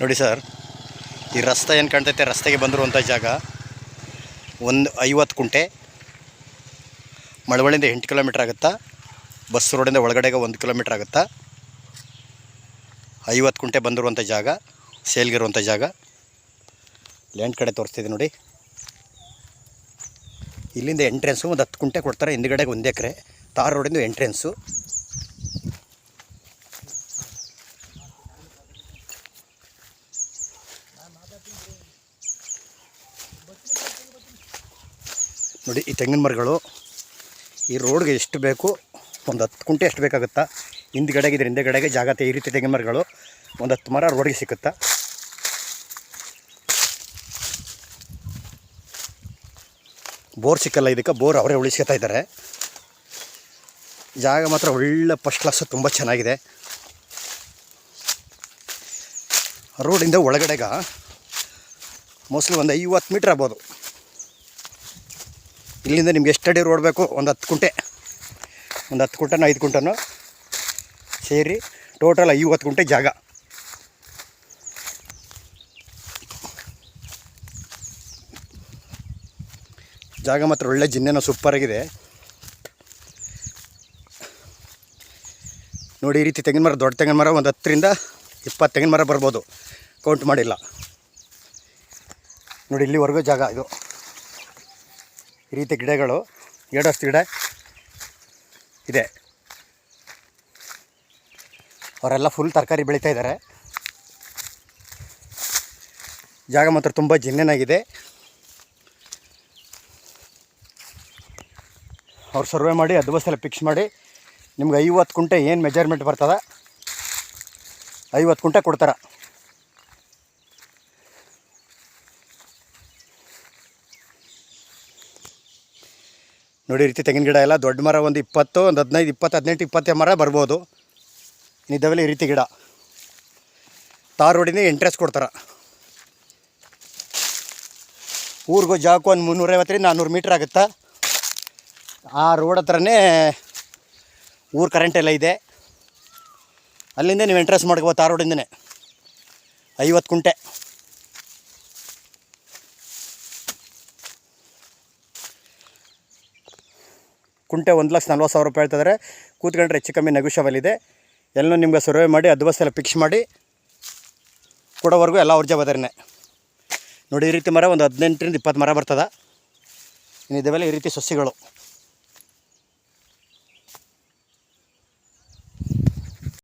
ನೋಡಿ ಸರ್, ಈ ರಸ್ತೆ ಏನು ಕಾಣ್ತೈತೆ, ರಸ್ತೆಗೆ ಬಂದಿರುವಂಥ ಜಾಗ ಒಂದು 50 ಕುಂಟೆ. ಮಳವಳ್ಳಿಯಿಂದ 8 ಕಿಲೋಮೀಟ್ರ್ ಆಗುತ್ತಾ, ಬಸ್ ರೋಡಿಂದ ಒಳಗಡೆಗೆ 1 ಕಿಲೋಮೀಟ್ರ್ ಆಗುತ್ತಾ. 50 ಕುಂಟೆ ಬಂದಿರುವಂಥ ಜಾಗ, ಸೇಲ್ಗಿರುವಂಥ ಜಾಗ. ಲ್ಯಾಂಡ್ ಕಡೆ ತೋರಿಸ್ತಿದೆ ನೋಡಿ. ಇಲ್ಲಿಂದ ಎಂಟ್ರೆನ್ಸು ಒಂದು 10 ಕುಂಟೆ ಕೊಡ್ತಾರೆ, ಹಿಂದುಗಡೆಗೆ 1 ಎಕರೆ. ತಾರ್ ರೋಡಿಂದ ಎಂಟ್ರೆನ್ಸು. ನೋಡಿ ಈ ತೆಂಗಿನ ಮರಗಳು ಈ ರೋಡ್ಗೆ ಎಷ್ಟು ಬೇಕು, ಒಂದು 10 ಕುಂಟೆ ಎಷ್ಟು ಬೇಕಾಗುತ್ತಾ. ಹಿಂದುಗಡೆಗೆ ಇದ್ರ ಹಿಂದೆಗಡೆಗೆ ಜಾಗ ಈ ರೀತಿ ತೆಂಗಿನ ಮರಗಳು ಒಂದು 10 ಮರ ರೋಡ್ಗೆ ಸಿಕ್ಕುತ್ತಾ. ಬೋರ್ ಸಿಕ್ಕಲ್ಲ ಇದಕ್ಕೆ, ಬೋರ್ ಅವರೇ ಉಳಿಸ್ಕೊತಾ ಇದ್ದಾರೆ. ಜಾಗ ಮಾತ್ರ ಒಳ್ಳೆ ಫಸ್ಟ್ ಕ್ಲಾಸು, ತುಂಬ ಚೆನ್ನಾಗಿದೆ. ರೋಡಿಂದ ಒಳಗಡೆಗೆ ಮೋಸ್ಟ್ಲಿ ಒಂದು 50 ಮೀಟ್ರ್ ಆಗ್ಬೋದು. ಇಲ್ಲಿಂದ ನಿಮ್ಗೆ ಎಷ್ಟು ಅಡಿ ರೋಡ್ ಬೇಕು, ಒಂದು 10 ಕುಂಟೆ, ಒಂದು 10 ಕುಂಟನೋ 5 ಕುಂಟನೋ ಸೇರಿ ಟೋಟಲ್ 50 ಕುಂಟೆ ಜಾಗ. ಜಾಗ ಮಾತ್ರ ಒಳ್ಳೆ ಜಿನ್ನೆನೋ ಸೂಪರಾಗಿದೆ ನೋಡಿ. ಈ ರೀತಿ ತೆಂಗಿನ ಮರ, ದೊಡ್ಡ ತೆಂಗಿನ ಮರ ಒಂದು 10ರಿಂದ 20 ತೆಂಗಿನ ಮರ ಬರ್ಬೋದು, ಕೌಂಟ್ ಮಾಡಿಲ್ಲ ನೋಡಿ. ಇಲ್ಲಿವರೆಗೂ ಜಾಗ ಇದು. ಈ ರೀತಿ ಗಿಡಗಳು 2 ಗಿಡ ಇದೆ. ಅವರೆಲ್ಲ ಫುಲ್ ತರಕಾರಿ ಬೆಳೀತಾ ಇದ್ದಾರೆ. ಜಾಗ ಮಾತ್ರ ತುಂಬ ಜಿನ್ನೆನಾಗಿದೆ. ಅವ್ರು ಸರ್ವೆ ಮಾಡಿ ಅಡ್ವಾನ್ಸೆಲ್ಲ ಫಿಕ್ಸ್ ಮಾಡಿ ನಿಮ್ಗೆ 50 ಕುಂಟೆ ಏನು ಮೆಜರ್ಮೆಂಟ್ ಬರ್ತದೆ 50 ಕುಂಟೆ ಕೊಡ್ತಾರೆ. ನೋಡಿ ಈ ರೀತಿ ತೆಂಗಿನ ಗಿಡ ಎಲ್ಲ ದೊಡ್ಡ ಮರ ಒಂದು 20, ಒಂದು 15, 20, 18, 20 ಮರ ಬರ್ಬೋದು. ಇದ್ದಾವೆಲ್ಲ ಈ ರೀತಿ ಗಿಡ. ತಾರ್ ರೋಡಿಂದ ಎಂಟ್ರೆನ್ಸ್ ಕೊಡ್ತಾರೆ. ಊರಿಗೂ ಜಾಗಕ್ಕೂ ಒಂದು 350ರಿಂದ 400 ಮೀಟ್ರ್ ಆಗುತ್ತಾ. ಆ ರೋಡ್ ಹತ್ರನೇ ಊರು ಕರೆಂಟ್ ಎಲ್ಲ ಇದೆ. ಅಲ್ಲಿಂದ ನೀವು ಎಂಟ್ರೆನ್ಸ್ ಮಾಡ್ಕೋಬೋದು. ತಾರ್ ರೋಡಿಂದನೇ 50 ಕುಂಟೆ. ಕುಂಟೆ 1,40,000 ರೂಪಾಯಿ ಹೇಳ್ತಿದ್ದಾರೆ. ಕೂತ್ಕೊಂಡ್ರೆ ಹೆಚ್ಚು ಕಮ್ಮಿ ನೆಗೋಷಿಯಬಲ್ ಇದೆ. ಎಲ್ಲನೂ ನಿಮ್ಗೆ ಸರ್ವೆ ಮಾಡಿ ಅಡ್ವಾನ್ಸ್ ಎಲ್ಲ ಫಿಕ್ಸ್ ಮಾಡಿ ಕೊಡೋವರೆಗೂ ಎಲ್ಲ ಅವ್ರ ಜವಾಬ್ದಾರಿನೇ ನೋಡಿ. ಈ ರೀತಿ ಮರ ಒಂದು 18ರಿಂದ 20 ಮರ ಬರ್ತದೆ. ಇನ್ನು ಇದಾವೆಲ್ಲ ಈ ರೀತಿ ಸಸ್ಯಗಳು.